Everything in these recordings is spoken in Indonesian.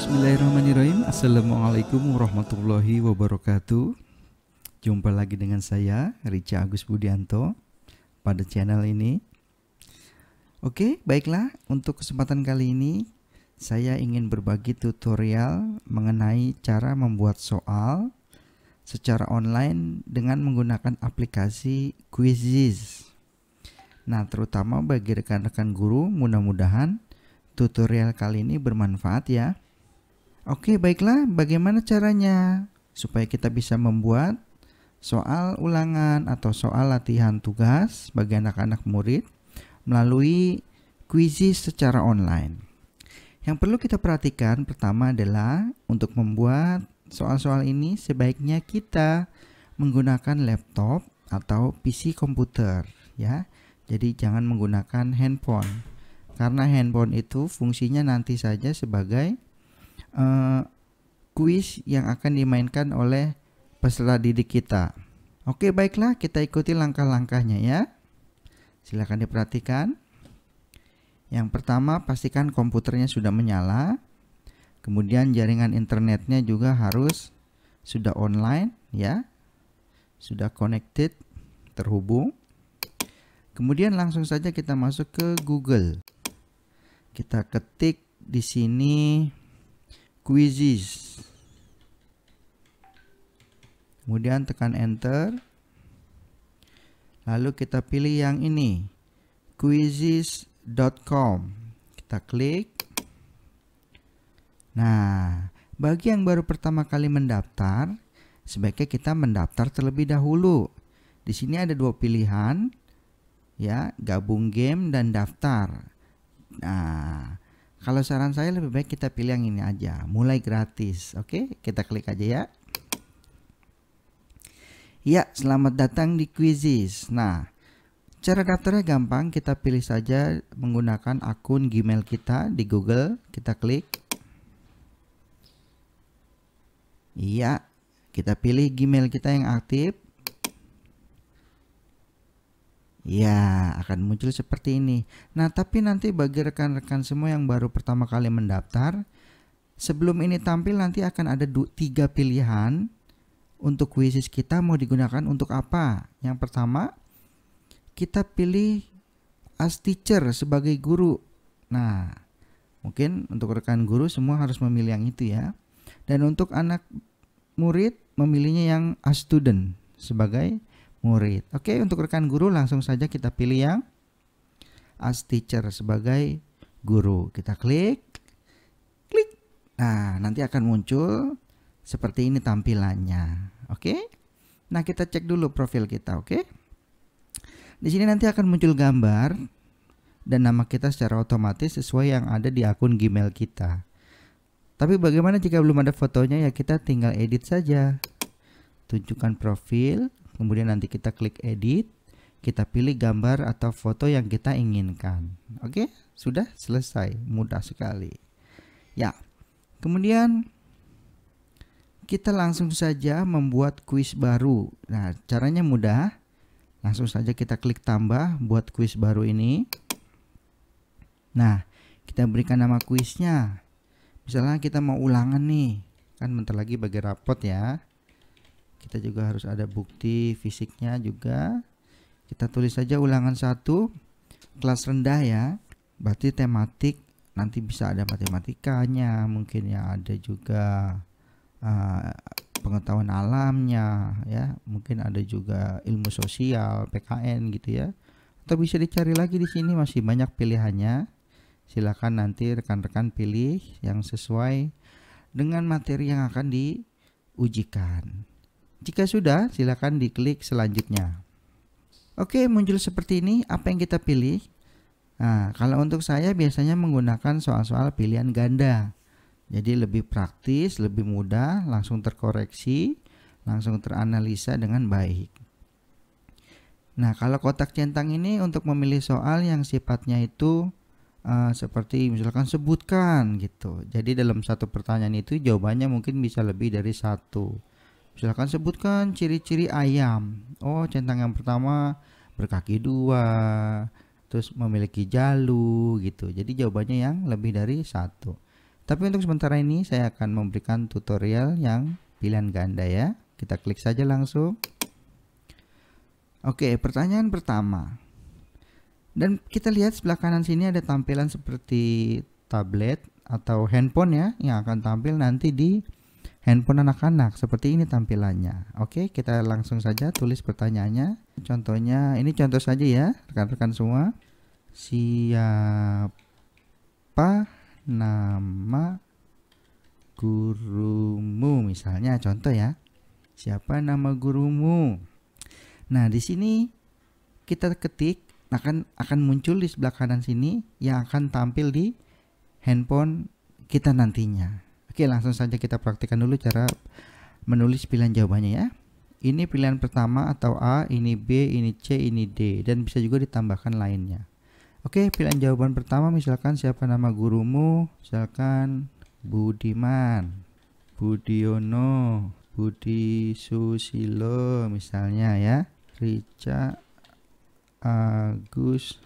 Bismillahirrahmanirrahim. Assalamualaikum warahmatullahi wabarakatuh. Jumpa lagi dengan saya, Richa Agus Budianto, pada channel ini. Oke, baiklah. Untuk kesempatan kali ini, saya ingin berbagi tutorial mengenai cara membuat soal secara online dengan menggunakan aplikasi Quizizz. Nah, terutama bagi rekan-rekan guru, mudah-mudahan tutorial kali ini bermanfaat ya. Oke, baiklah, bagaimana caranya supaya kita bisa membuat soal ulangan atau soal latihan tugas bagi anak-anak murid melalui Quizizz secara online. Yang perlu kita perhatikan pertama adalah untuk membuat soal-soal ini sebaiknya kita menggunakan laptop atau PC komputer ya. Jadi jangan menggunakan handphone, karena handphone itu fungsinya nanti saja sebagai kuis yang akan dimainkan oleh peserta didik kita. Oke, baiklah, kita ikuti langkah-langkahnya ya. Silakan diperhatikan. Yang pertama, pastikan komputernya sudah menyala. Kemudian jaringan internetnya juga harus sudah online ya. Sudah connected, terhubung. Kemudian langsung saja kita masuk ke Google. Kita ketik di sini Quizizz. Kemudian tekan enter. Lalu kita pilih yang ini, quizizz.com. Kita klik. Nah, bagi yang baru pertama kali mendaftar, sebaiknya kita mendaftar terlebih dahulu. Di sini ada dua pilihan. Ya, gabung game dan daftar. Nah, kalau saran saya lebih baik kita pilih yang ini aja, mulai gratis. Oke, kita klik aja ya. Ya, selamat datang di Quizizz. Nah, cara daftarnya gampang, kita pilih saja menggunakan akun Gmail kita di Google. Kita klik. Iya, kita pilih Gmail kita yang aktif. Ya, akan muncul seperti ini. Nah, tapi nanti bagi rekan-rekan semua yang baru pertama kali mendaftar, sebelum ini tampil nanti akan ada 3 pilihan untuk Quizizz kita mau digunakan untuk apa. Yang pertama, kita pilih as teacher sebagai guru. Nah, mungkin untuk rekan guru semua harus memilih yang itu ya. Dan untuk anak murid memilihnya yang as student sebagai murid. Oke, untuk rekan guru langsung saja kita pilih yang as teacher sebagai guru. Kita klik. Nah, nanti akan muncul seperti ini tampilannya. Oke. Nah, kita cek dulu profil kita, oke? Di sini nanti akan muncul gambar dan nama kita secara otomatis sesuai yang ada di akun Gmail kita. Tapi bagaimana jika belum ada fotonya? Ya kita tinggal edit saja. Tunjukkan profil. Kemudian nanti kita klik edit, kita pilih gambar atau foto yang kita inginkan. Oke, sudah selesai, mudah sekali. Ya, kemudian kita langsung saja membuat kuis baru. Nah, caranya mudah. Langsung saja kita klik tambah buat kuis baru ini. Nah, kita berikan nama kuisnya. Misalnya kita mau ulangan nih, kan bentar lagi bagi rapot ya. Kita juga harus ada bukti fisiknya juga. Kita tulis saja ulangan 1 kelas rendah ya. Berarti tematik nanti bisa ada matematikanya, mungkin ya ada juga pengetahuan alamnya ya, mungkin ada juga ilmu sosial, PKN gitu ya. Atau bisa dicari lagi di sini masih banyak pilihannya. Silakan nanti rekan-rekan pilih yang sesuai dengan materi yang akan diujikan. Jika sudah, silakan diklik selanjutnya. Oke, muncul seperti ini. Apa yang kita pilih? Nah, kalau untuk saya biasanya menggunakan soal-soal pilihan ganda. Jadi lebih praktis, lebih mudah, langsung terkoreksi, langsung teranalisa dengan baik. Nah, kalau kotak centang ini untuk memilih soal yang sifatnya itu seperti misalkan sebutkan gitu. Jadi dalam satu pertanyaan itu jawabannya mungkin bisa lebih dari satu. Misalkan sebutkan ciri-ciri ayam. Oh, centang yang pertama berkaki 2, terus memiliki jalu gitu. Jadi jawabannya yang lebih dari 1. Tapi untuk sementara ini saya akan memberikan tutorial yang pilihan ganda ya. Kita klik saja langsung. Oke, pertanyaan pertama. Dan kita lihat sebelah kanan sini ada tampilan seperti tablet atau handphone ya, yang akan tampil nanti di handphone anak-anak. Seperti ini tampilannya. Oke, kita langsung saja tulis pertanyaannya. Contohnya, ini contoh saja ya, rekan-rekan semua. Siapa nama gurumu? Misalnya contoh ya. Siapa nama gurumu? Nah, di sini kita ketik akan muncul di sebelah kanan sini yang akan tampil di handphone kita nantinya. Oke, langsung saja kita praktikkan dulu cara menulis pilihan jawabannya ya. Ini pilihan pertama atau A, ini B, ini C, ini D, dan bisa juga ditambahkan lainnya. Oke, pilihan jawaban pertama misalkan siapa nama gurumu? Misalkan Budiman, Budiono, Budi Susilo misalnya ya. Rica Agus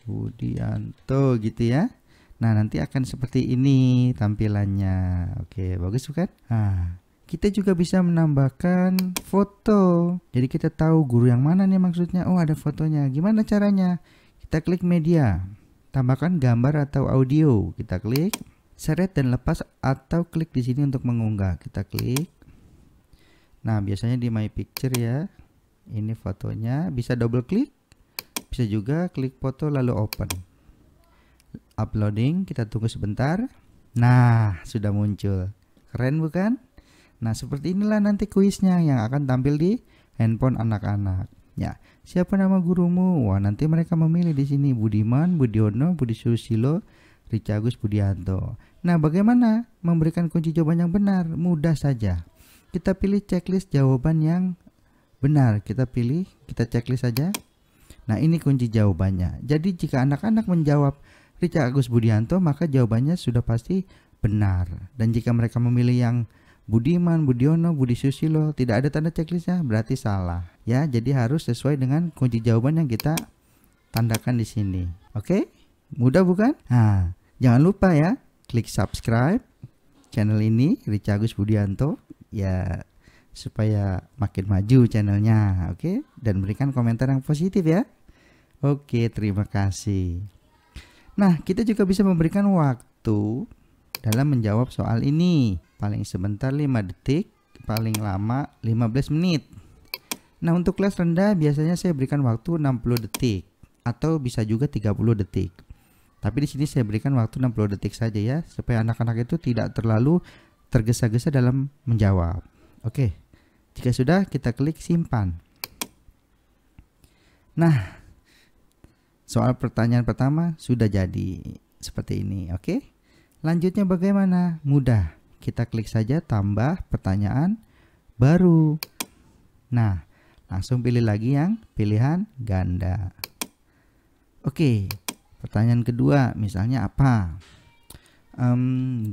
Budianto gitu ya. Nah, nanti akan seperti ini tampilannya. Oke, bagus bukan? Nah, kita juga bisa menambahkan foto. Jadi kita tahu guru yang mana nih maksudnya. Oh, ada fotonya. Gimana caranya? Kita klik media, tambahkan gambar atau audio. Kita klik, seret dan lepas atau klik di sini untuk mengunggah. Kita klik. Nah, biasanya di My Picture ya. Ini fotonya, bisa double klik. Bisa juga klik foto lalu open. Uploading, kita tunggu sebentar. Nah, sudah muncul. Keren bukan? Nah, seperti inilah nanti kuisnya yang akan tampil di handphone anak-anak. Ya, siapa nama gurumu? Wah, nanti mereka memilih di sini Budiman, Budiono, Budi Susilo, Rica Agus Budianto. Nah, bagaimana memberikan kunci jawaban yang benar? Mudah saja. Kita pilih checklist jawaban yang benar. Kita pilih, kita checklist saja. Nah, ini kunci jawabannya. Jadi jika anak-anak menjawab Rica Agus Budianto, maka jawabannya sudah pasti benar. Dan jika mereka memilih yang Budiman, Budiono, Budi Susilo, tidak ada tanda checklistnya, berarti salah. Ya, jadi harus sesuai dengan kunci jawaban yang kita tandakan di sini. Oke? Mudah bukan? Nah, jangan lupa ya, klik subscribe channel ini, Rica Agus Budianto, ya, supaya makin maju channelnya. Oke? Dan berikan komentar yang positif ya. Oke, terima kasih. Nah, kita juga bisa memberikan waktu dalam menjawab soal ini. Paling sebentar 5 detik, paling lama 15 menit. Nah, untuk kelas rendah biasanya saya berikan waktu 60 detik atau bisa juga 30 detik. Tapi di sini saya berikan waktu 60 detik saja ya, supaya anak-anak itu tidak terlalu tergesa-gesa dalam menjawab. Oke. Jika sudah, kita klik simpan. Nah, soal pertanyaan pertama sudah jadi seperti ini. Oke. Lanjutnya bagaimana? Mudah. Kita klik saja tambah pertanyaan baru. Nah, langsung pilih lagi yang pilihan ganda. Oke, pertanyaan kedua misalnya apa?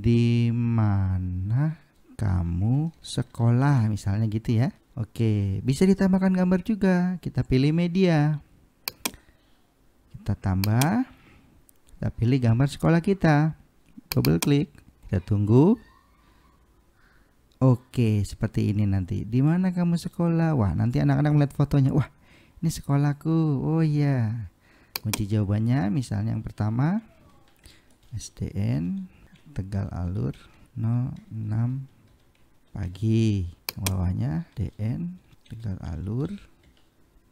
Di mana kamu sekolah? Misalnya gitu ya. Oke, bisa ditambahkan gambar juga. Kita pilih media. Kita tambah. Kita pilih gambar sekolah kita. Double klik. Kita tunggu. Oke, seperti ini nanti. Di mana kamu sekolah? Wah, nanti anak-anak melihat fotonya. Wah, ini sekolahku. Oh iya. Kunci jawabannya misalnya yang pertama SDN Tegal Alur 06 pagi. Bawahnya DN Tegal Alur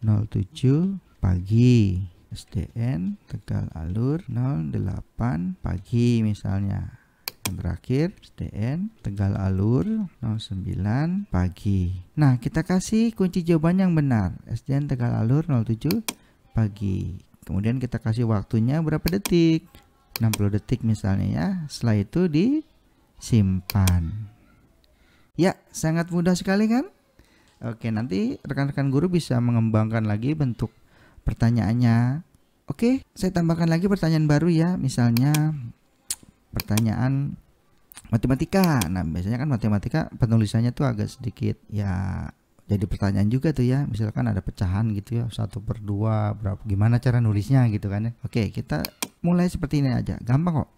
07 pagi. SDN Tegal Alur 08 pagi misalnya. Yang terakhir SDN Tegal Alur 09 pagi. Nah, kita kasih kunci jawaban yang benar. SDN Tegal Alur 07 pagi. Kemudian kita kasih waktunya berapa detik? 60 detik misalnya ya. Setelah itu disimpan. Ya, sangat mudah sekali kan? Oke, nanti rekan-rekan guru bisa mengembangkan lagi bentuk pertanyaannya. Oke, saya tambahkan lagi pertanyaan baru ya. Misalnya pertanyaan matematika. Nah, biasanya kan matematika penulisannya tuh agak sedikit ya jadi pertanyaan juga tuh ya. Misalkan ada pecahan gitu ya, 1/2 berapa, gimana cara nulisnya gitu kan ya. Oke, kita mulai seperti ini aja, gampang kok.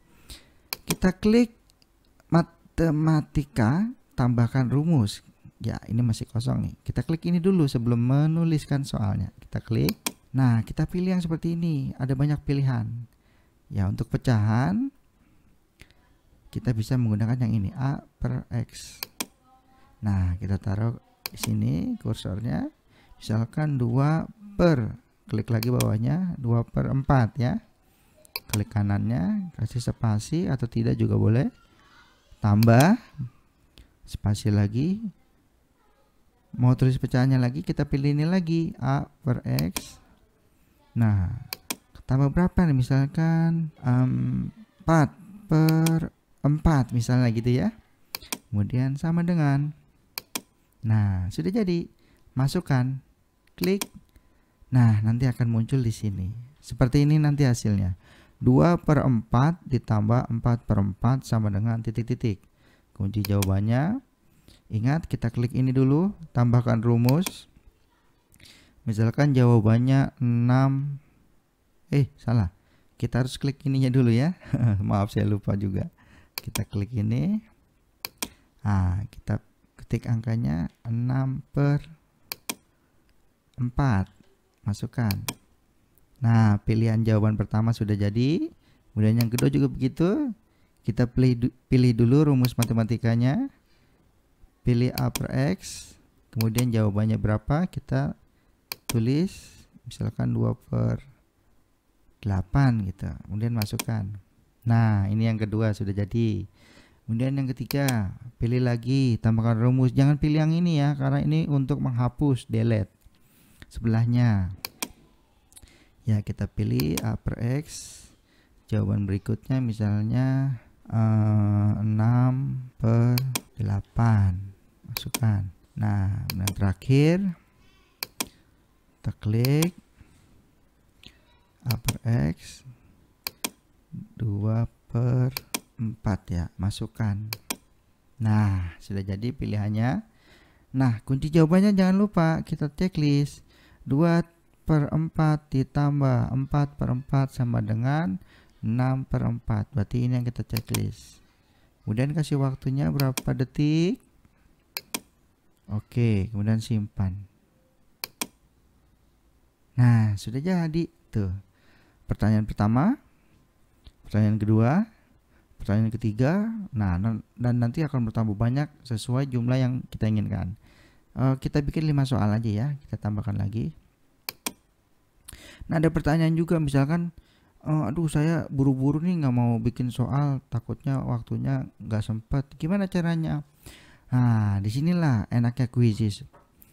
Kita klik matematika tambahkan rumus. Ya, ini masih kosong nih. Kita klik ini dulu sebelum menuliskan soalnya. Kita klik. Nah, kita pilih yang seperti ini. Ada banyak pilihan. Ya, untuk pecahan kita bisa menggunakan yang ini, A per X. Nah, kita taruh di sini kursornya. Misalkan 2 per, klik lagi bawahnya 2 per 4 ya. Klik kanannya, kasih spasi atau tidak juga boleh. Tambah, spasi lagi. Mau tulis pecahannya lagi, kita pilih ini lagi, A per X. Nah, tambah berapa nih? Misalkan 4 per 4 misalnya gitu ya. Kemudian sama dengan. Nah, sudah jadi. Masukkan, klik. Nah, nanti akan muncul di sini. Seperti ini nanti hasilnya. 2 per 4 ditambah 4 per 4 sama dengan titik-titik. Kunci jawabannya. Ingat, kita klik ini dulu, tambahkan rumus. Misalkan jawabannya 6. Salah. Kita harus klik ininya dulu ya. Maaf, saya lupa juga. Kita klik ini. Nah, kita ketik angkanya 6 per 4. Masukkan. Nah, pilihan jawaban pertama sudah jadi. Kemudian yang kedua juga begitu. Kita pilih dulu rumus matematikanya. Pilih A per X. Kemudian jawabannya berapa, kita tulis. Misalkan 2 per 8 gitu. Kemudian masukkan. Nah, ini yang kedua sudah jadi. Kemudian yang ketiga, pilih lagi, tambahkan rumus. Jangan pilih yang ini ya, karena ini untuk menghapus, delete. Sebelahnya. Ya, kita pilih A per X. Jawaban berikutnya misalnya 6 per 8. Masukkan. Nah, dan terakhir kita klik A per X 2 per 4 ya, masukkan. Nah, sudah jadi pilihannya. Nah, kunci jawabannya jangan lupa kita checklist. 2 per 4 ditambah 4 per 4 sama dengan 6 per 4. Berarti ini yang kita checklist. Kemudian kasih waktunya berapa detik. Oke, kemudian simpan. Nah, sudah jadi tuh. Pertanyaan pertama, pertanyaan kedua, pertanyaan ketiga. Nah, dan nanti akan bertambah banyak sesuai jumlah yang kita inginkan. Kita bikin 5 soal aja ya. Kita tambahkan lagi. Nah, ada pertanyaan juga, misalkan aduh, saya buru-buru nih nggak mau bikin soal, takutnya waktunya nggak sempat. Gimana caranya? Nah, disinilah enaknya Quizizz.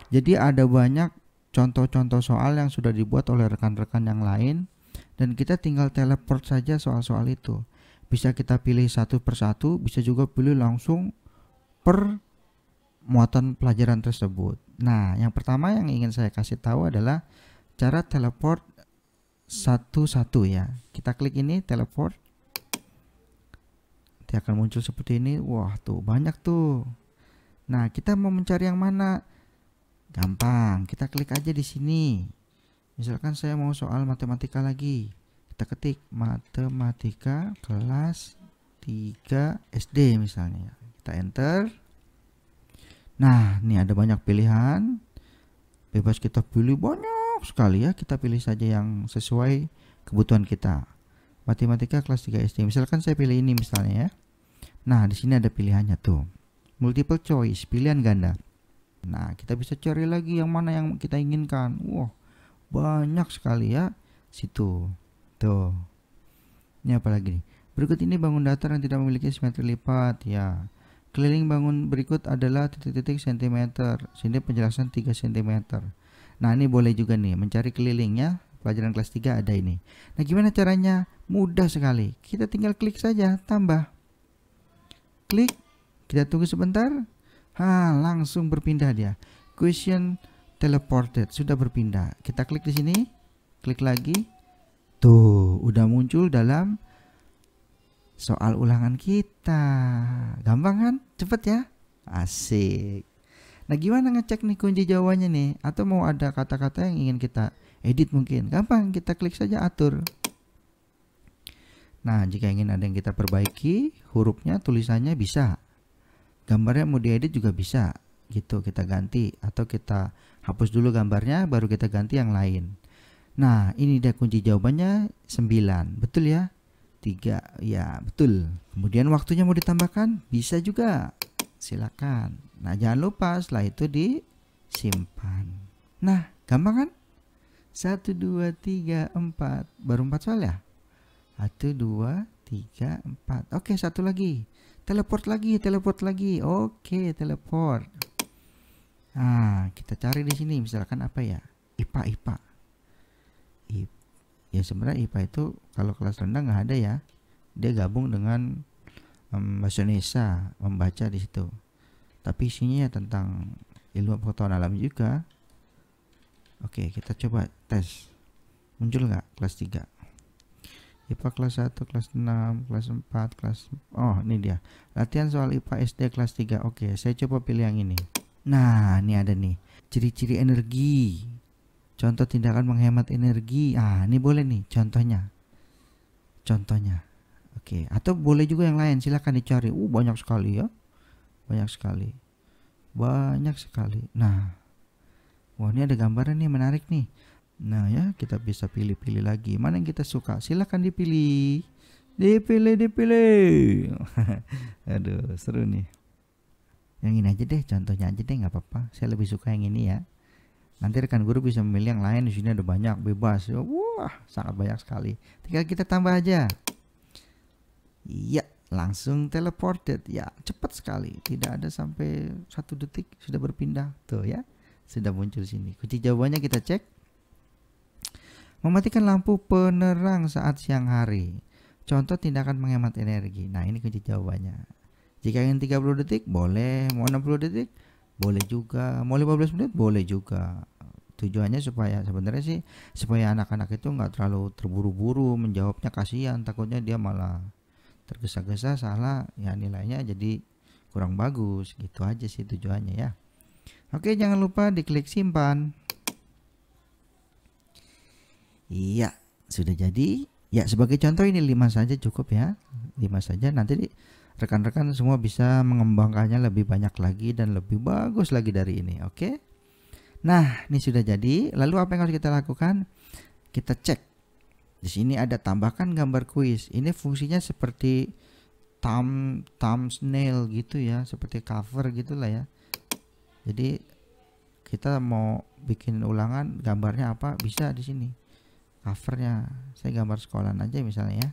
Jadi ada banyak contoh-contoh soal yang sudah dibuat oleh rekan-rekan yang lain, dan kita tinggal teleport saja soal-soal itu. Bisa kita pilih satu persatu, bisa juga pilih langsung per muatan pelajaran tersebut. Nah, yang pertama yang ingin saya kasih tahu adalah cara teleport satu-satu ya. Kita klik ini, teleport. Nanti akan muncul seperti ini. Wah, tuh banyak tuh. Nah, kita mau mencari yang mana? Gampang, kita klik aja di sini. Misalkan saya mau soal matematika lagi. Kita ketik matematika kelas 3 SD misalnya. Kita enter. Nah, ini ada banyak pilihan. Bebas kita pilih banyak sekali ya. Kita pilih saja yang sesuai kebutuhan kita. Matematika kelas 3 SD. Misalkan saya pilih ini misalnya ya. Nah, di sini ada pilihannya tuh. Multiple choice, pilihan ganda. Nah, kita bisa cari lagi yang mana yang kita inginkan. Wah, banyak sekali ya. Situ. Tuh. Ini apa lagi nih? Berikut ini bangun datar yang tidak memiliki simetri lipat ya. Keliling bangun berikut adalah titik-titik sentimeter. Sini penjelasan 3 cm. Nah, ini boleh juga nih mencari kelilingnya. Pelajaran kelas 3 ada ini. Nah, gimana caranya? Mudah sekali. Kita tinggal klik saja, tambah. Klik. Kita tunggu sebentar. Langsung berpindah dia. Question teleported, sudah berpindah. Kita klik di sini. Klik lagi. Tuh, udah muncul dalam soal ulangan kita. Gampang kan? Cepet ya? Asik. Nah, gimana ngecek nih kunci jawabannya nih? Atau mau ada kata-kata yang ingin kita edit mungkin? Gampang, kita klik saja atur. Nah, jika ingin ada yang kita perbaiki, hurufnya, tulisannya bisa. gambarnya mau diedit juga bisa gitu, kita ganti atau kita hapus dulu gambarnya baru kita ganti yang lain. Nah, ini dia kunci jawabannya 9. Betul ya? 3. Ya, betul. Kemudian waktunya mau ditambahkan? Bisa juga. Silakan. Nah, jangan lupa setelah itu disimpan. Nah, gampang kan? 1, 2, 3, 4. Baru 4 soal ya? 1, 2, 3, 4. Oke, satu lagi. Teleport lagi. Oke, teleport. Nah, kita cari di sini misalkan apa ya? IPA. Ya sebenarnya IPA itu kalau kelas rendah nggak ada ya. Dia gabung dengan bahasa Indonesia, membaca di situ. Tapi isinya tentang ilmu pengetahuan alam juga. Oke, kita coba tes. Muncul nggak kelas 3? IPA kelas 1, kelas 6, kelas 4, oh ini dia. Latihan soal IPA SD kelas 3. Oke, saya coba pilih yang ini. Nah, ini ada nih. Ciri-ciri energi. Contoh tindakan menghemat energi. Ini boleh nih contohnya. Oke, atau boleh juga yang lain. Silakan dicari. Banyak sekali ya. Banyak sekali. Nah, ini ada gambaran nih menarik nih. Nah ya, kita bisa pilih-pilih lagi. Mana yang kita suka? Silakan dipilih. Aduh, seru nih. Yang ini aja deh, contohnya aja deh, nggak apa-apa. Saya lebih suka yang ini ya. Nanti rekan guru bisa memilih yang lain. Di sini ada banyak, bebas. Wah, sangat banyak sekali. Tinggal kita tambah aja. Iya, langsung teleported. Ya, cepat sekali. Tidak ada sampai 1 detik sudah berpindah. Tuh ya, sudah muncul sini. Kunci jawabannya kita cek. Mematikan lampu penerang saat siang hari. Contoh tindakan menghemat energi. Nah, ini kunci jawabannya. Jika ingin 30 detik, boleh. Mau 60 detik, boleh juga. Mau 15 menit, boleh juga. Tujuannya supaya sebenarnya sih supaya anak-anak itu nggak terlalu terburu-buru menjawabnya, kasihan. Takutnya dia malah tergesa-gesa salah, ya nilainya jadi kurang bagus. Gitu aja sih tujuannya ya. Oke, jangan lupa diklik simpan. Iya, sudah jadi. Ya, sebagai contoh ini 5 saja cukup ya. 5 saja, nanti rekan-rekan semua bisa mengembangkannya lebih banyak lagi dan lebih bagus lagi dari ini. Oke. Nah, ini sudah jadi. Lalu apa yang harus kita lakukan? Kita cek. Di sini ada tambahkan gambar kuis. Ini fungsinya seperti thumbnail gitu ya, seperti cover gitulah ya. Jadi kita mau bikin ulangan gambarnya apa, bisa di sini. Covernya saya gambar sekolahan aja misalnya ya.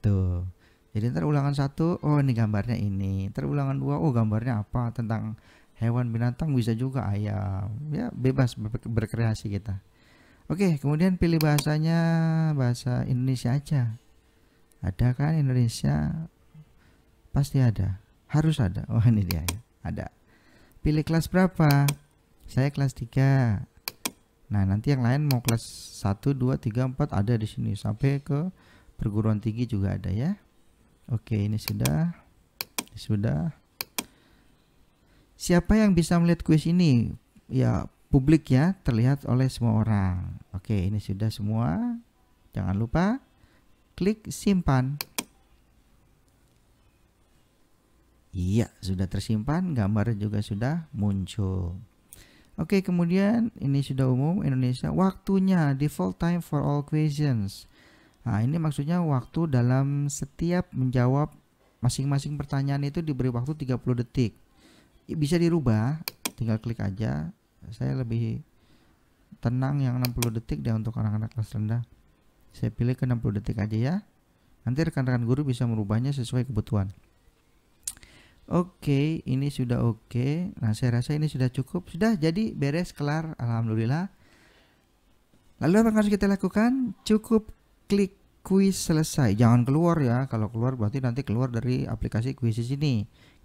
Tuh. Jadi ntar ulangan 1, ini gambarnya ini. Ntar ulangan 2, gambarnya apa, tentang hewan binatang, bisa juga ayam. Ya, bebas berkreasi kita. Oke, kemudian pilih bahasanya, bahasa Indonesia aja. Ada kan Indonesia? Pasti ada. Harus ada. Ini dia ya. Ada. Pilih kelas berapa? Saya kelas 3. Nah, nanti yang lain mau kelas 1, 2, 3, 4 ada di sini. Sampai ke perguruan tinggi juga ada ya. Oke, ini sudah. Siapa yang bisa melihat kuis ini? Ya, publik ya, terlihat oleh semua orang. Oke, ini sudah semua. Jangan lupa klik simpan. Iya, sudah tersimpan, gambarnya juga sudah muncul. Oke, kemudian ini sudah umum Indonesia. Waktunya default time for all questions. Nah, ini maksudnya waktu dalam setiap menjawab masing-masing pertanyaan itu diberi waktu 30 detik. Bisa dirubah, tinggal klik aja. Saya lebih tenang yang 60 detik deh untuk anak-anak kelas rendah. Saya pilih ke 60 detik aja ya. Nanti rekan-rekan guru bisa merubahnya sesuai kebutuhan. Oke, ini sudah oke. Nah, saya rasa ini sudah cukup. Sudah jadi, beres, kelar. Alhamdulillah. Lalu apa yang harus kita lakukan? Cukup klik kuis selesai. Jangan keluar ya. Kalau keluar berarti nanti keluar dari aplikasi kuis di sini.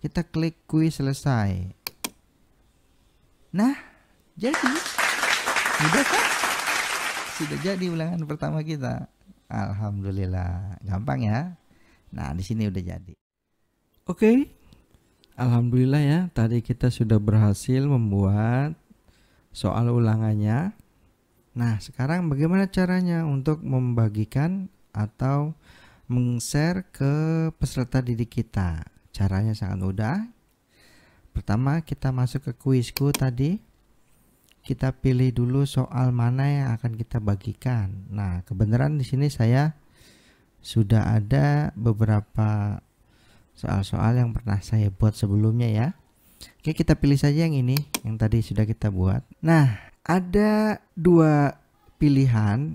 Kita klik kuis selesai. Nah, jadi. Sudah kan? Sudah jadi ulangan pertama kita. Alhamdulillah. Gampang ya. Nah, di sini udah jadi. Oke. Alhamdulillah ya, tadi kita sudah berhasil membuat soal ulangannya. Nah, sekarang bagaimana caranya untuk membagikan atau meng-share ke peserta didik kita? Caranya sangat mudah. Pertama kita masuk ke kuisku tadi. Kita pilih dulu soal mana yang akan kita bagikan. Nah, kebenaran di sini saya sudah ada beberapa soal-soal yang pernah saya buat sebelumnya ya. Oke, kita pilih saja yang ini, yang tadi sudah kita buat. Nah, ada dua pilihan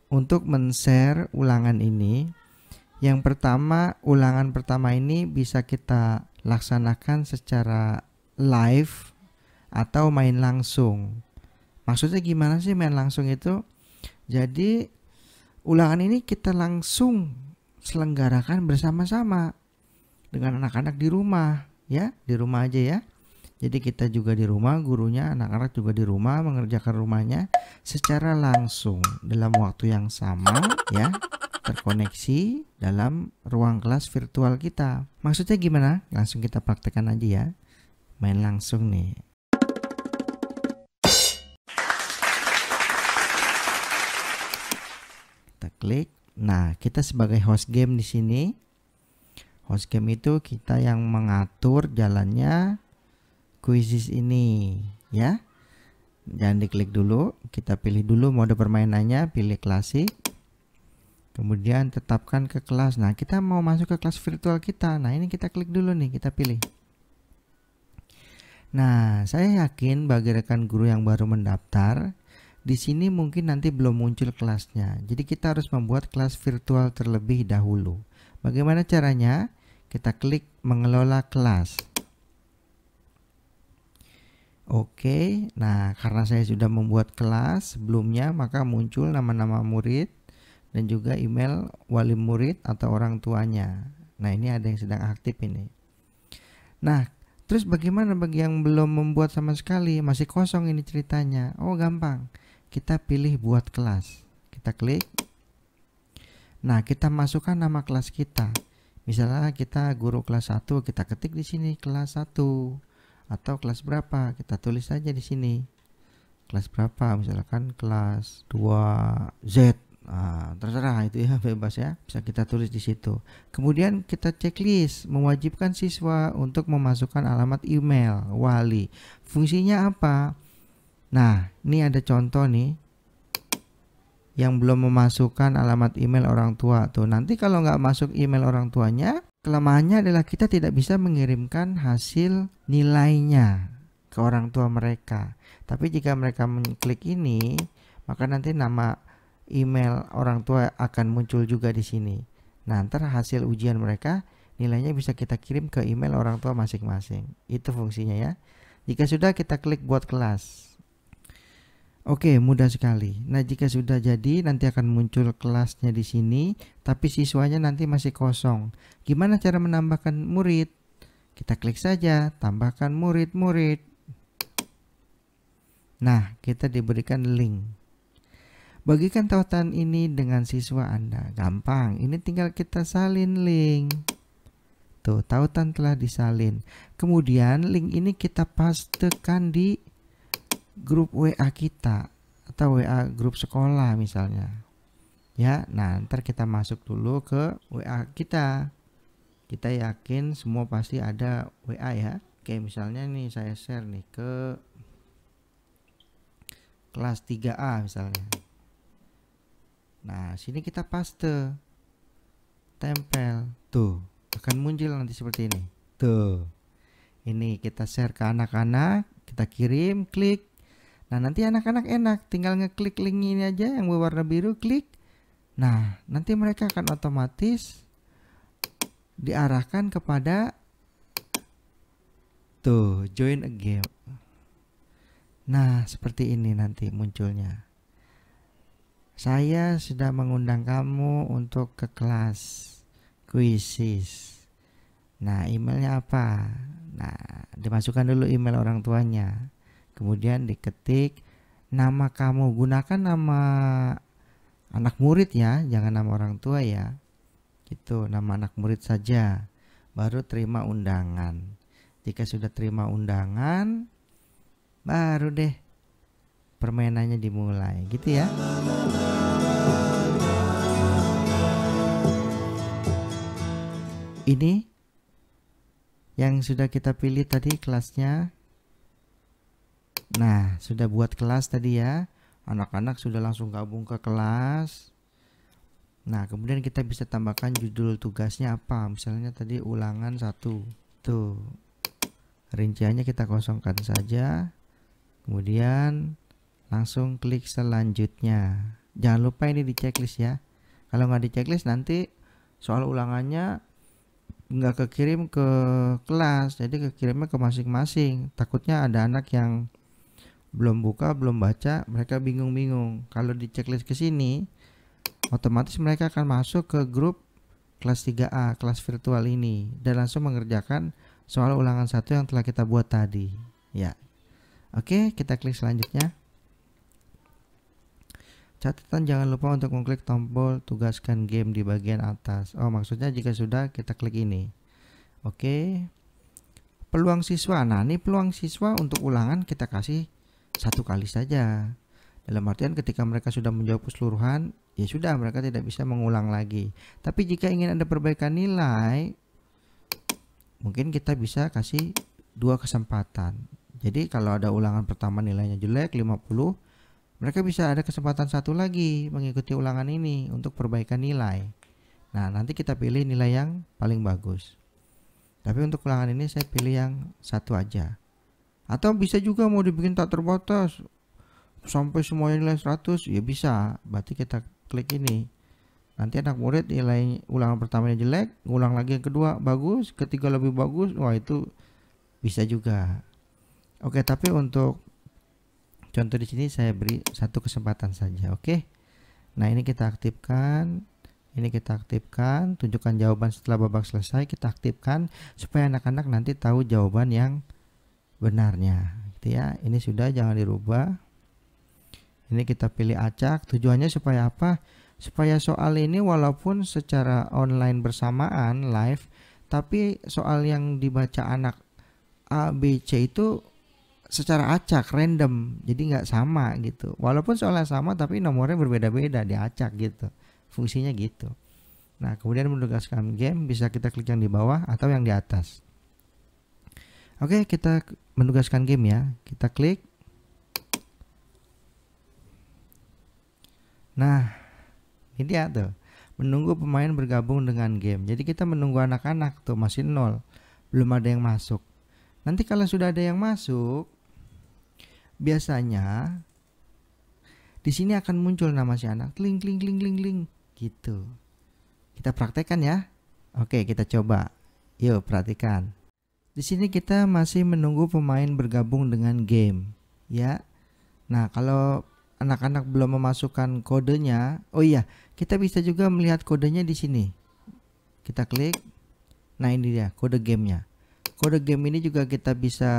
untuk men-share ulangan ini. Yang pertama, ulangan pertama ini bisa kita laksanakan secara live atau main langsung. Maksudnya gimana sih main langsung itu? Jadi ulangan ini kita langsung selenggarakan bersama-sama dengan anak-anak di rumah ya, di rumah aja ya. Jadi kita juga di rumah, gurunya, anak-anak juga di rumah mengerjakan rumahnya secara langsung dalam waktu yang sama ya, terkoneksi dalam ruang kelas virtual kita. Maksudnya gimana? Langsung kita praktekkan aja ya. Main langsung nih. Kita klik. Nah, kita sebagai host game di sini. Host game itu kita yang mengatur jalannya kuisis ini ya. Jangan diklik dulu, kita pilih dulu mode permainannya, pilih klasik. Kemudian tetapkan ke kelas. Nah, kita mau masuk ke kelas virtual kita. Nah, ini kita klik dulu nih, kita pilih. Nah, saya yakin bagi rekan guru yang baru mendaftar, di sini mungkin nanti belum muncul kelasnya. Jadi kita harus membuat kelas virtual terlebih dahulu. Bagaimana caranya? Kita klik mengelola kelas. Oke, nah karena saya sudah membuat kelas sebelumnya, maka muncul nama-nama murid dan juga email wali murid atau orang tuanya. Nah, ini ada yang sedang aktif ini. Nah, terus bagaimana bagi yang belum membuat sama sekali? Masih kosong ini ceritanya. Oh, gampang. Kita pilih buat kelas. Kita klik. Nah, kita masukkan nama kelas kita. Misalnya kita guru kelas 1, kita ketik di sini kelas 1 atau kelas berapa, kita tulis saja di sini. Kelas berapa? Misalkan kelas 2Z. Nah, terserah itu ya, bebas ya. Bisa kita tulis di situ. Kemudian kita checklist mewajibkan siswa untuk memasukkan alamat email wali. Fungsinya apa? Nah, ini ada contoh nih. Yang belum memasukkan alamat email orang tua tuh, nanti kalau nggak masuk email orang tuanya, kelemahannya adalah kita tidak bisa mengirimkan hasil nilainya ke orang tua mereka. Tapi jika mereka mengklik ini, maka nanti nama email orang tua akan muncul juga di sini. Nah, ntar hasil ujian mereka nilainya bisa kita kirim ke email orang tua masing-masing. Itu fungsinya ya. Jika sudah, kita klik buat kelas. Oke, mudah sekali. Nah, jika sudah jadi, nanti akan muncul kelasnya di sini, tapi siswanya nanti masih kosong. Gimana cara menambahkan murid? Kita klik saja, tambahkan murid-murid. Nah, kita diberikan link. Bagikan tautan ini dengan siswa Anda. Gampang, ini tinggal kita salin link. Tuh, tautan telah disalin. Kemudian link ini kita pastekan di grup WA kita atau WA grup sekolah misalnya ya. Nah, ntar kita masuk dulu ke WA kita. Kita yakin semua pasti ada WA ya. Oke, misalnya nih saya share nih ke kelas 3A misalnya. Nah, sini kita paste, tempel, tuh akan muncul nanti seperti ini. Tuh, ini kita share ke anak-anak, kita kirim, klik. Nah, nanti anak-anak enak, tinggal ngeklik link ini aja yang berwarna biru, klik. Nah, nanti mereka akan otomatis diarahkan kepada tuh, join a game. Nah, seperti ini nanti munculnya. Saya sudah mengundang kamu untuk ke kelas kuisis. Nah, emailnya apa? Nah, dimasukkan dulu email orang tuanya. Kemudian diketik nama kamu, gunakan nama anak murid ya, jangan nama orang tua ya. Gitu, nama anak murid saja. Baru terima undangan. Jika sudah terima undangan, baru deh permainannya dimulai, gitu ya. Ini Yang sudah kita pilih tadi kelasnya. Nah, sudah buat kelas tadi ya. Anak-anak sudah langsung gabung ke kelas. Nah, kemudian kita bisa tambahkan judul tugasnya apa. Misalnya tadi ulangan 1. Tuh. Rinciannya kita kosongkan saja. Kemudian langsung klik selanjutnya. Jangan lupa ini di checklist ya. Kalau nggak di checklist nanti soal ulangannya nggak kekirim ke kelas, jadi kekirimnya ke masing-masing. Takutnya ada anak yang belum buka, belum baca, mereka bingung-bingung. Kalau di checklist ke sini, otomatis mereka akan masuk ke grup kelas 3A, kelas virtual ini, dan langsung mengerjakan soal ulangan 1 yang telah kita buat tadi. Ya, oke, kita klik selanjutnya. Catatan jangan lupa untuk mengklik tombol tugaskan game di bagian atas. Oh, maksudnya jika sudah kita klik ini. Oke. Peluang siswa. Nah, ini peluang siswa untuk ulangan kita kasih 1 kali saja. Dalam artian ketika mereka sudah menjawab keseluruhan, ya sudah mereka tidak bisa mengulang lagi. Tapi jika ingin ada perbaikan nilai, mungkin kita bisa kasih 2 kesempatan. Jadi kalau ada ulangan pertama nilainya jelek 50, mereka bisa ada kesempatan 1 lagi mengikuti ulangan ini untuk perbaikan nilai. Nah, nanti kita pilih nilai yang paling bagus. Tapi untuk ulangan ini saya pilih yang 1 aja. Atau bisa juga mau dibikin tak terbatas sampai semuanya nilai 100, ya bisa. Berarti kita klik ini. Nanti anak murid nilai ulangan pertamanya jelek, ngulang lagi yang kedua bagus, ketiga lebih bagus. Wah, itu bisa juga. Oke, tapi untuk contoh di sini saya beri 1 kesempatan saja, oke. Nah, ini kita aktifkan, tunjukkan jawaban setelah babak selesai, kita aktifkan supaya anak-anak nanti tahu jawaban yang benarnya, gitu ya. Ini sudah, jangan dirubah. Ini kita pilih acak, tujuannya supaya apa? Supaya soal ini walaupun secara online bersamaan live, tapi soal yang dibaca anak A, B, C itu secara acak, random, jadi nggak sama gitu. Walaupun soalnya sama tapi nomornya berbeda-beda, diacak gitu. Fungsinya gitu. Nah, kemudian menugaskan game bisa kita klik yang di bawah atau yang di atas. Oke, kita menugaskan game ya. Kita klik. Nah, ini dia tuh. Menunggu pemain bergabung dengan game. Jadi kita menunggu anak-anak tuh masih 0. Belum ada yang masuk. Nanti kalau sudah ada yang masuk, biasanya di sini akan muncul nama si anak, kling kling kling kling kling gitu. Kita praktekkan ya. Oke, kita coba. Yuk, perhatikan. Di sini kita masih menunggu pemain bergabung dengan game, ya. Nah, kalau anak-anak belum memasukkan kodenya, oh iya, kita bisa juga melihat kodenya di sini. Kita klik. Nah, ini dia kode gamenya. Kode game ini juga kita bisa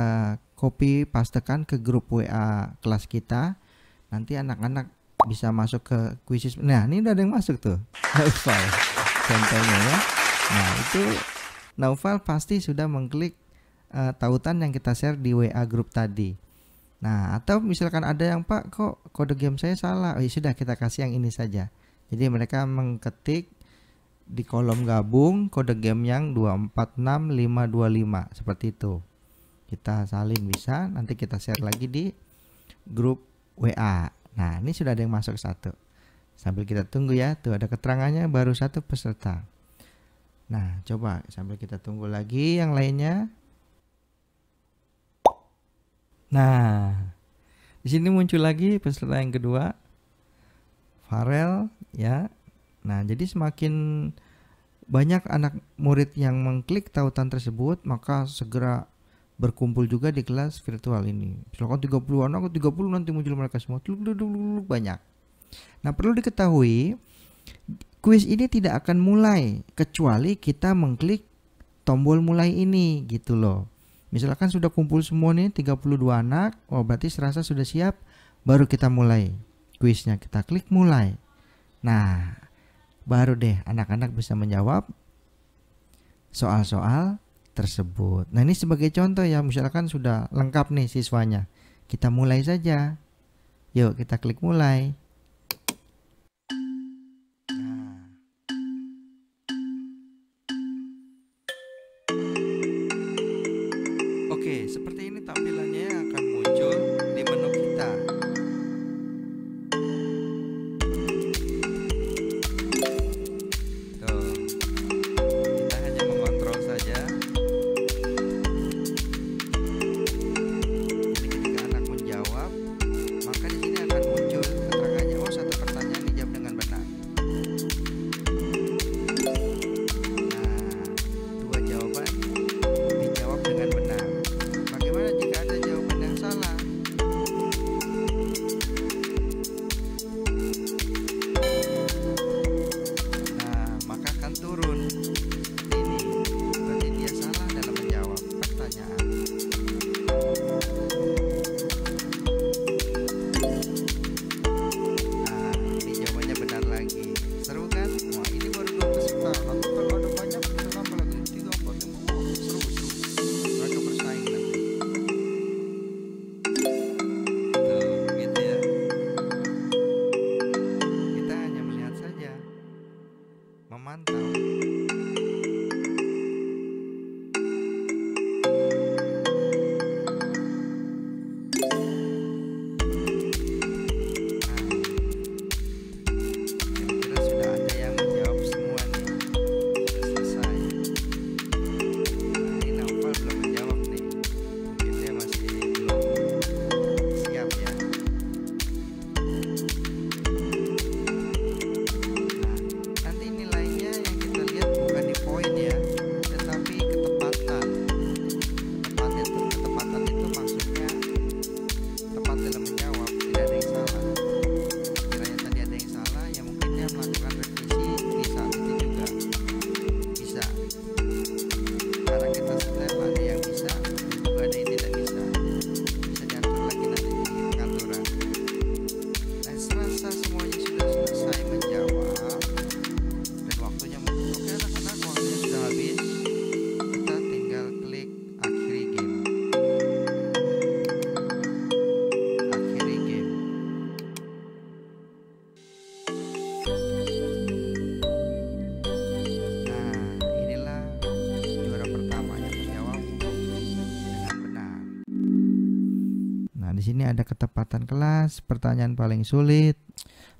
copy pastekan ke grup WA kelas kita. Nanti anak-anak bisa masuk ke kuisis. Nah, ini udah ada yang masuk tuh. Naufal contohnya ya. Nah, itu Naufal pasti sudah mengklik tautan yang kita share di WA grup tadi. Nah, atau misalkan ada yang, Pak, kok kode game saya salah. Oh, ya sudah, kita kasih yang ini saja. Jadi mereka mengketik di kolom gabung kode game yang 246525 seperti itu. Kita salin bisa, nanti kita share lagi di grup WA. Nah, ini sudah ada yang masuk 1. Sambil kita tunggu ya, tuh ada keterangannya baru 1 peserta. Nah, coba sambil kita tunggu lagi yang lainnya. Nah, di sini muncul lagi peserta yang kedua, Farel ya. Nah, jadi semakin banyak anak murid yang mengklik tautan tersebut, maka segera berkumpul juga di kelas virtual ini. Misalkan 30 anak, 30 nanti muncul mereka semua. Banyak. Nah, perlu diketahui, kuis ini tidak akan mulai kecuali kita mengklik tombol mulai ini gitu loh. Misalkan sudah kumpul semua nih 32 anak, oh berarti serasa sudah siap, baru kita mulai kuisnya. Kita klik mulai. Nah, baru deh anak-anak bisa menjawab soal-soal tersebut. Nah, ini sebagai contoh ya, misalkan sudah lengkap nih siswanya. Kita mulai saja. Yuk, kita klik mulai. memantau. Kira-kira sudah ada yang menjawab semua nih. Sudah selesai. Nah, ini Naufal belum menjawab nih. Mungkin dia masih belum siap ya. Nah, nanti nilainya yang kita lihat bukan di poin ya, tetapi ketepatan. Ketepatan itu maksudnya tepat dalam menjawab, tidak ada yang salah. Kiranya tadi ada yang salah, ya mungkin dia melakukan revisi di saat itu juga bisa. Karena kita setel ada yang bisa, juga ada yang tidak bisa. Bisa diatur lagi nanti di pengaturan. Nah, serasa semuanya sudah selesai menjawab dan waktunya oke anak-anak, waktunya sudah habis. Kita tinggal klik akhiri game. Akhiri game. Nah, inilah juara pertama yang menjawab dengan benar. Nah, di sini ada ketepatan kelas, pertanyaan paling sulit,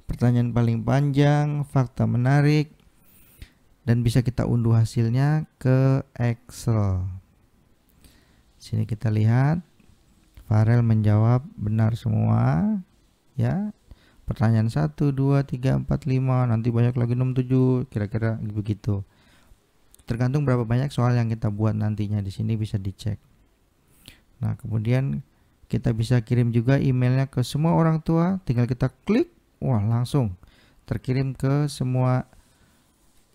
pertanyaan paling panjang, fakta menarik, dan bisa kita unduh hasilnya ke Excel. Sini kita lihat Farel menjawab benar semua ya. Pertanyaan 1, 2, 3, 4, 5, nanti banyak lagi 6, 7, kira-kira begitu. Tergantung berapa banyak soal yang kita buat nantinya, di sini bisa dicek. Nah, kemudian kita bisa kirim juga emailnya ke semua orang tua, tinggal kita klik, wah langsung terkirim ke semua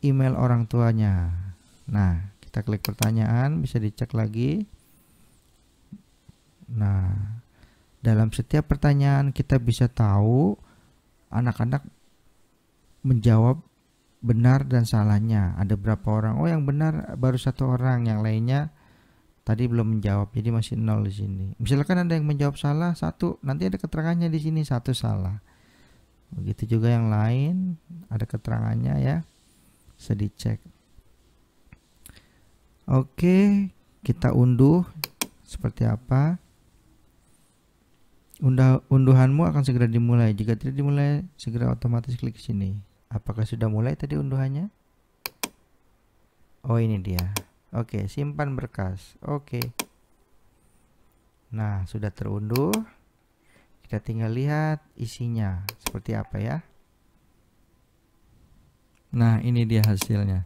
email orang tuanya. Nah, kita klik pertanyaan, bisa dicek lagi. Nah, dalam setiap pertanyaan kita bisa tahu anak-anak menjawab benar dan salahnya. Ada berapa orang? Oh, yang benar baru 1 orang, yang lainnya tadi belum menjawab, jadi masih 0 di sini. Misalkan ada yang menjawab salah 1, nanti ada keterangannya di sini 1 salah. Begitu juga yang lain, ada keterangannya ya. Bisa dicek. Oke, kita unduh seperti apa. Unduhanmu akan segera dimulai. Jika tidak dimulai, segera otomatis klik sini. Apakah sudah mulai tadi unduhannya? Oh, ini dia. Oke, simpan berkas. Oke. Nah, sudah terunduh. Kita tinggal lihat isinya seperti apa ya. Nah, ini dia hasilnya.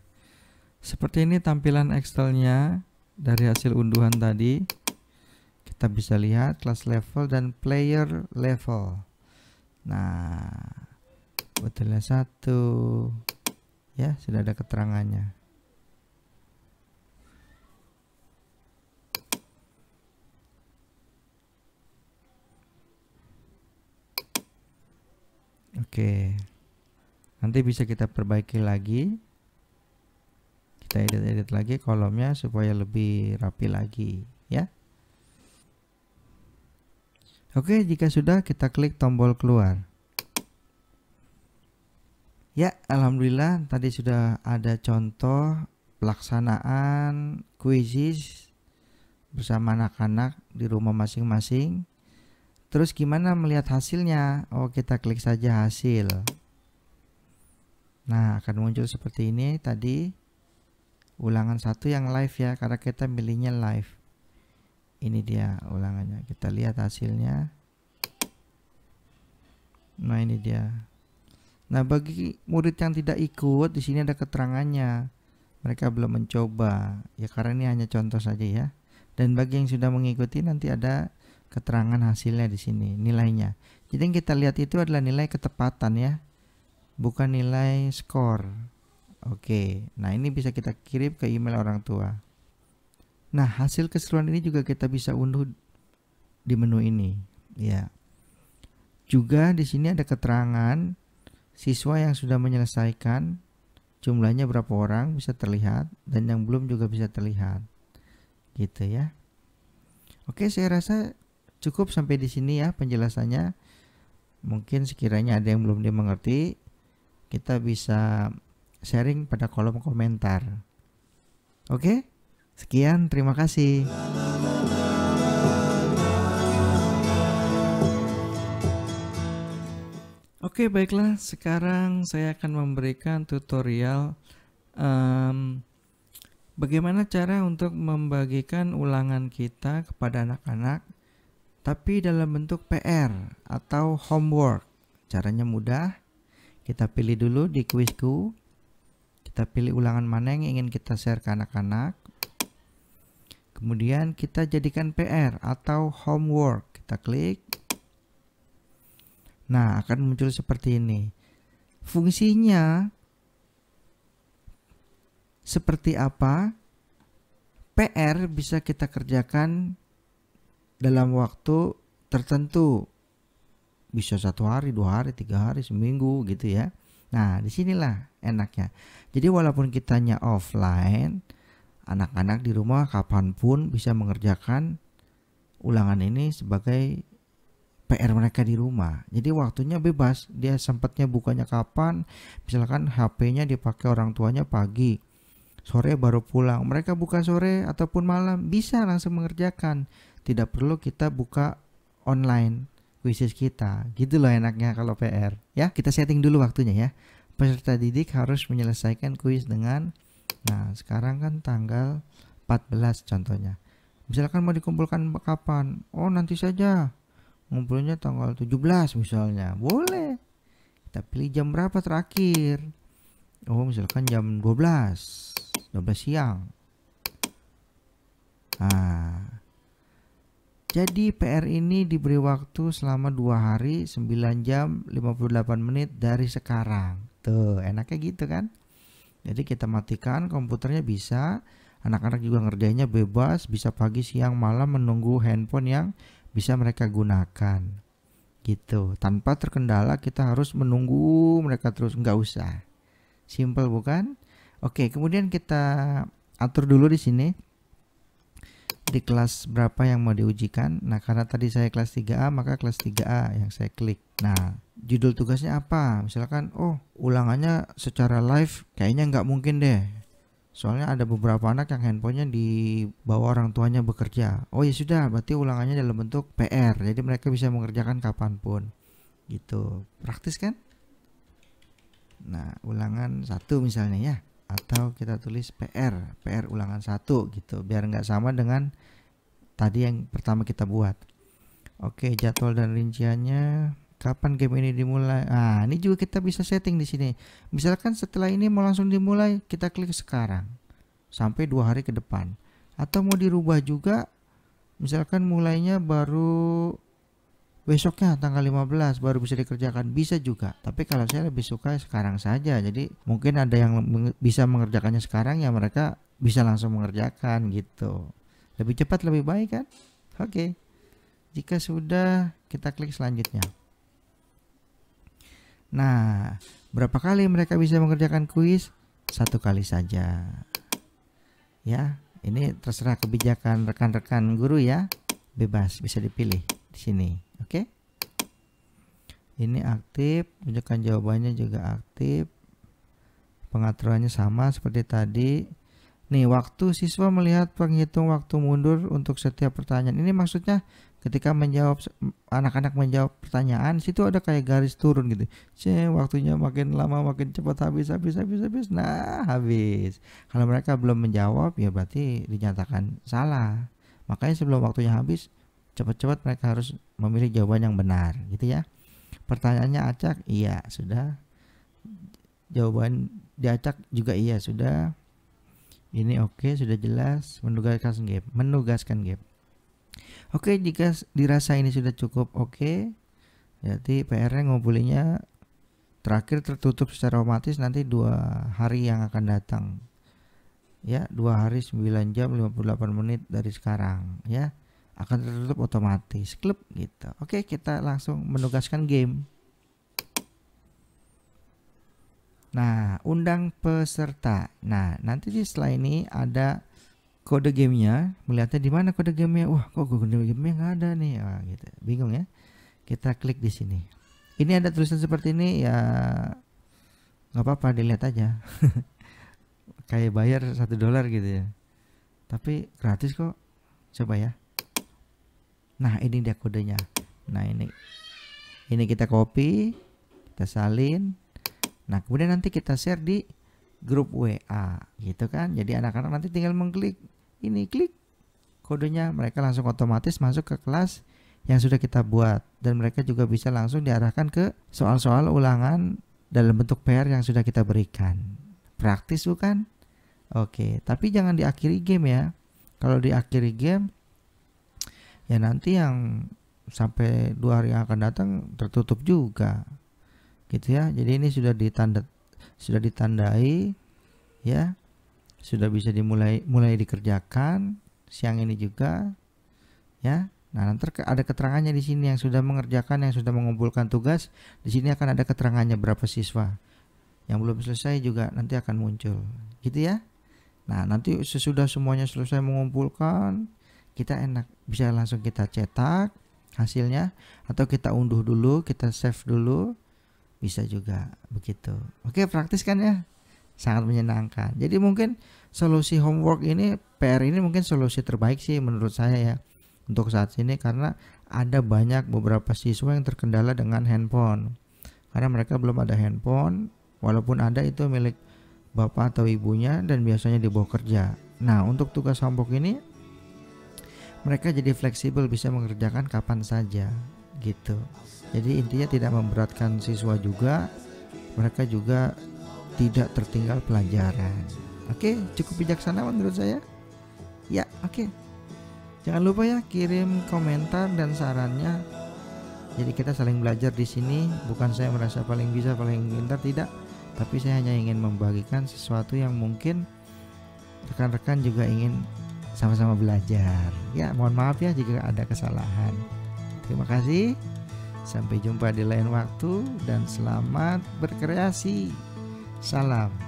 Seperti ini tampilan Excelnya dari hasil unduhan tadi. Kita bisa lihat kelas level dan player level. Nah, betulnya 1 ya, sudah ada keterangannya. Oke, nanti bisa kita perbaiki lagi. Kita edit lagi kolomnya supaya lebih rapi lagi ya. Oke, jika sudah kita klik tombol keluar. Ya, alhamdulillah tadi sudah ada contoh pelaksanaan kuisis bersama anak-anak di rumah masing-masing. Terus gimana melihat hasilnya? Oh, kita klik saja hasil. Nah, akan muncul seperti ini tadi. Ulangan 1 yang live ya, karena kita milihnya live. Ini dia ulangannya. Kita lihat hasilnya. Nah, ini dia. Nah, bagi murid yang tidak ikut, di sini ada keterangannya. Mereka belum mencoba. Ya, karena ini hanya contoh saja ya. Dan bagi yang sudah mengikuti, nanti ada keterangan hasilnya di sini, nilainya. Jadi yang kita lihat itu adalah nilai ketepatan ya, bukan nilai skor. Oke, nah ini bisa kita kirim ke email orang tua. Nah, hasil keseluruhan ini juga kita bisa unduh di menu ini, ya. Juga di sini ada keterangan siswa yang sudah menyelesaikan, jumlahnya berapa orang bisa terlihat, dan yang belum juga bisa terlihat, gitu ya. Oke, saya rasa cukup sampai di sini ya penjelasannya. Mungkin sekiranya ada yang belum dimengerti, kita bisa sharing pada kolom komentar. Oke? Sekian, terima kasih. Oke, baiklah. Sekarang saya akan memberikan tutorial bagaimana cara untuk membagikan ulangan kita kepada anak-anak, tapi dalam bentuk PR atau homework. Caranya mudah. Kita pilih dulu di kuisku. Kita pilih ulangan mana yang ingin kita share ke anak-anak. Kemudian kita jadikan PR atau homework. Kita klik. Nah, akan muncul seperti ini. Fungsinya seperti apa? PR bisa kita kerjakan dalam waktu tertentu. Bisa 1 hari, 2 hari, 3 hari, seminggu gitu ya. Nah, disinilah enaknya. Jadi walaupun kitanya offline, anak-anak di rumah kapanpun bisa mengerjakan ulangan ini sebagai PR mereka di rumah. Jadi waktunya bebas. Dia sempatnya bukanya kapan? Misalkan HP-nya dipakai orang tuanya pagi, sore baru pulang. Mereka buka sore ataupun malam, bisa langsung mengerjakan. Tidak perlu kita buka online kuisis kita. Gitu loh enaknya kalau PR. Ya, kita setting dulu waktunya ya. Peserta didik harus menyelesaikan kuis dengan, nah sekarang kan tanggal 14 contohnya. Misalkan mau dikumpulkan kapan? Oh, nanti saja. Ngumpulnya tanggal 17 misalnya. Boleh. Kita pilih jam berapa terakhir. Oh, misalkan jam 12 siang. Nah, jadi PR ini diberi waktu selama 2 hari 9 jam 58 menit dari sekarang. Tuh, enaknya gitu kan. Jadi kita matikan komputernya bisa. Anak-anak juga ngerjainnya bebas. Bisa pagi, siang, malam menunggu handphone yang bisa mereka gunakan gitu, tanpa terkendala kita harus menunggu mereka terus. Nggak usah, simple bukan? Oke, kemudian kita atur dulu di sini di kelas berapa yang mau diujikan. Nah, karena tadi saya kelas 3A, maka kelas 3A yang saya klik. Nah, judul tugasnya apa? Misalkan, oh ulangannya secara live kayaknya nggak mungkin deh, soalnya ada beberapa anak yang handphonenya dibawa orang tuanya bekerja. Oh ya sudah, berarti ulangannya dalam bentuk PR. Jadi mereka bisa mengerjakan kapanpun. Gitu. Praktis kan? Nah, ulangan 1 misalnya ya. Atau kita tulis PR ulangan 1 gitu. Biar nggak sama dengan tadi yang pertama kita buat. Oke, jadwal dan rinciannya. Kapan game ini dimulai? Nah, ini juga kita bisa setting di sini. Misalkan setelah ini mau langsung dimulai, kita klik sekarang sampai 2 hari ke depan. Atau mau dirubah juga, misalkan mulainya baru besoknya tanggal 15 baru bisa dikerjakan, bisa juga. Tapi kalau saya lebih suka sekarang saja. Jadi mungkin ada yang bisa mengerjakannya sekarang, ya mereka bisa langsung mengerjakan gitu. Lebih cepat lebih baik kan? Oke. Jika sudah, kita klik selanjutnya. Nah, berapa kali mereka bisa mengerjakan kuis? 1 kali saja. Ya, ini terserah kebijakan rekan-rekan guru ya. Bebas, bisa dipilih di sini. Oke. Ini aktif, tunjukkan jawabannya juga aktif. Pengaturannya sama seperti tadi. Nih, waktu siswa melihat penghitung waktu mundur untuk setiap pertanyaan. Ini maksudnya ketika anak-anak menjawab pertanyaan, situ ada kayak garis turun gitu. Waktunya makin lama makin cepat habis. Nah, habis. Kalau mereka belum menjawab, ya berarti dinyatakan salah. Makanya sebelum waktunya habis, cepat-cepat mereka harus memilih jawaban yang benar, gitu ya. Pertanyaannya acak, iya, sudah. Jawaban diacak juga iya, sudah. Ini oke, sudah jelas. Menugaskan game. Oke, jika dirasa ini sudah cukup oke, jadi PR-nya ngumpulinnya terakhir tertutup secara otomatis nanti 2 hari yang akan datang. Ya, 2 hari 9 jam 58 menit dari sekarang ya. Akan tertutup otomatis. Klub gitu. Oke, kita langsung menugaskan game. Nah, undang peserta. Nah, nanti setelah ini ada kode gamenya. Melihatnya di mana kode gamenya? Wah, kok kode gamenya nggak ada nih? Wah, gitu. Bingung ya? Kita klik di sini. Ini ada tulisan seperti ini ya. nggak apa-apa, dilihat aja. Kayak bayar $1 gitu ya, tapi gratis kok. Coba ya. Nah ini dia kodenya. Nah ini kita copy, kita salin. Nah kemudian nanti kita share di grup WA gitu kan. Jadi anak-anak nanti tinggal mengklik ini, klik kodenya, mereka langsung otomatis masuk ke kelas yang sudah kita buat, dan mereka juga bisa langsung diarahkan ke soal-soal ulangan dalam bentuk PR yang sudah kita berikan. Praktis bukan? Oke, tapi jangan diakhiri game ya. Kalau diakhiri game ya nanti yang sampai 2 hari yang akan datang tertutup juga gitu ya. Jadi ini sudah ditandai ya, sudah bisa mulai dikerjakan siang ini juga ya. Nah nanti ada keterangannya di sini, yang sudah mengerjakan, yang sudah mengumpulkan tugas. Di sini akan ada keterangannya berapa siswa. Yang belum selesai juga nanti akan muncul gitu ya. Nah nanti sesudah semuanya selesai mengumpulkan, kita enak bisa langsung kita cetak hasilnya, atau kita unduh dulu, kita save dulu, bisa juga begitu. Oke, praktis kan ya, sangat menyenangkan. Jadi mungkin solusi homework ini, PR ini mungkin solusi terbaik sih menurut saya ya untuk saat ini, karena ada beberapa siswa yang terkendala dengan handphone, karena mereka belum ada handphone, walaupun ada itu milik bapak atau ibunya dan biasanya dibawa kerja. Nah untuk tugas homework ini mereka jadi fleksibel, bisa mengerjakan kapan saja gitu. Jadi intinya tidak memberatkan siswa juga, mereka juga tidak tertinggal pelajaran. Oke, cukup bijaksana menurut saya ya. Oke, jangan lupa ya kirim komentar dan sarannya. Jadi kita saling belajar di sini. Bukan saya merasa paling bisa, paling pintar, tidak, tapi saya hanya ingin membagikan sesuatu yang mungkin rekan-rekan juga ingin sama-sama belajar ya. Mohon maaf ya jika ada kesalahan. Terima kasih, sampai jumpa di lain waktu, dan selamat berkreasi. Salam.